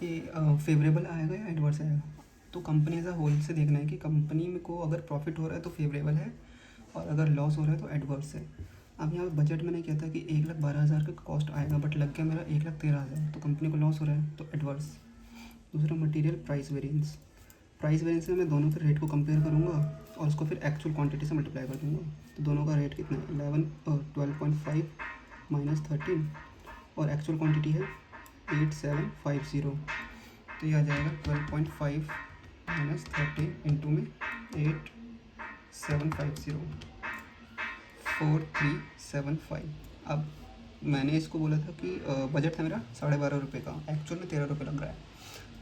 कि फेवरेबल आएगा या एडवर्स आएगा। तो कंपनी एज अ होल से देखना है कि कंपनी में को अगर प्रॉफिट हो रहा है तो फेवरेबल है और अगर लॉस हो रहा है तो एडवर्स है। अब यहाँ बजट मैंने किया था कि 1,12,000 का कॉस्ट आएगा, बट लग गया मेरा 1,13,000, तो कंपनी को लॉस हो रहा है तो एडवर्स। दूसरा material price variance. Price variance में मैं दोनों के रेट को कंपेयर करूँगा और उसको फिर एक्चुअल क्वांटिटी से मल्टीप्लाई कर दूँगा। तो दोनों का रेट कितना है, 12.5 माइनस 13 और एक्चुअल क्वांटिटी है 8750। तो ये आ जाएगा 12.5 माइनस 13 इंटू में 8750, 4375। अब मैंने इसको बोला था कि बजट था मेरा 12.5 रुपये का, एक्चुअल में 13 रुपये लग रहा है,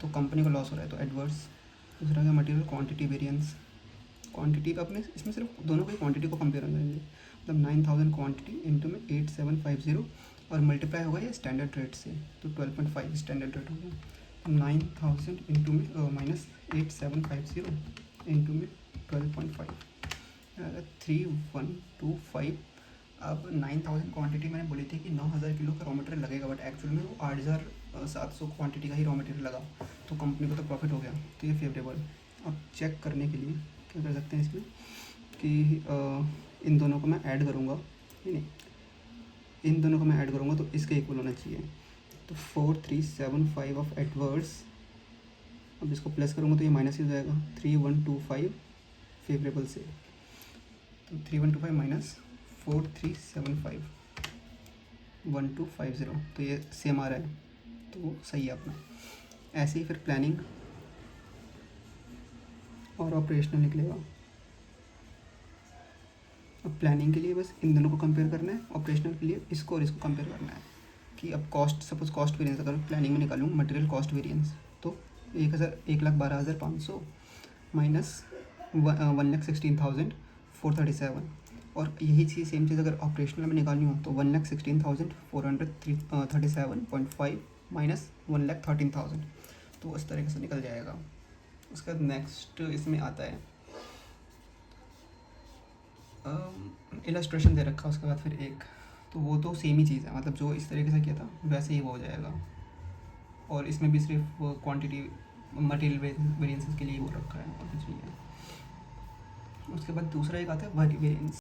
तो कंपनी को लॉस हो रहा है तो एडवर्स। दूसरा क्या, मटेरियल क्वांटिटी वेरिएंस। क्वांटिटी का अपने इसमें सिर्फ दोनों की क्वांटिटी को कंपेयर करेंगे, मतलब 9000 क्वांटिटी इंटू में 8750 और मल्टीप्लाई होगा ये स्टैंडर्ड रेट से, तो 12.5 स्टैंडर्ड रेट हो गया। 9000 इंटू में माइनस 8750 इंटू में 12.5, 3125। अब 9000 क्वांटिटी मैंने बोली थी कि 9000 किलो का रॉ मटेरियल लगेगा, बट एक्चुअल में वो 8700 क्वांटिटी का ही रॉ मटेरियल लगा, तो कंपनी को तो प्रॉफिट हो गया, तो ये फेवरेबल। अब चेक करने के लिए क्या कर सकते हैं इसमें कि इन दोनों को मैं ऐड करूँगा, नहीं इन दोनों को मैं ऐड करूँगा तो इसके इक्वल होना चाहिए, तो 4375 ऑफ एडवर्स। अब इसको प्लस करूँगा तो ये माइनस ही हो जाएगा, 3125 फेवरेबल से, तो 3125 माइनस 4375 1250, तो ये सेम आ रहा है, तो वो सही है अपना। ऐसे ही फिर प्लानिंग और ऑपरेशनल निकलेगा। अब प्लानिंग के लिए बस इन दोनों को कंपेयर करना है, ऑपरेशनल के लिए इसको और इसको कंपेयर करना है कि अब कॉस्ट, सपोज कॉस्ट वेरिएंस अगर प्लानिंग में निकालूँ मटेरियल कॉस्ट वेरिएंस, तो 1,12,500 माइनस 1,16,437, और यही चीज़ सेम चीज़ अगर ऑपरेशनल में निकालनी हो तो 1,16,437.5 माइनस 1,13,000, तो उस तरीके से निकल जाएगा। उसका नेक्स्ट इसमें आता है इलस्ट्रेशन दे रखा, उसके बाद फिर एक, तो वो तो सेम ही चीज़ है, मतलब जो इस तरीके से किया था वैसे ही वो हो जाएगा, और इसमें भी सिर्फ क्वांटिटी मटेरियल वेरिएंसेस के लिए वो रखा है और कुछ नहीं है। उसके बाद दूसरा एक आता है वेरिएंस।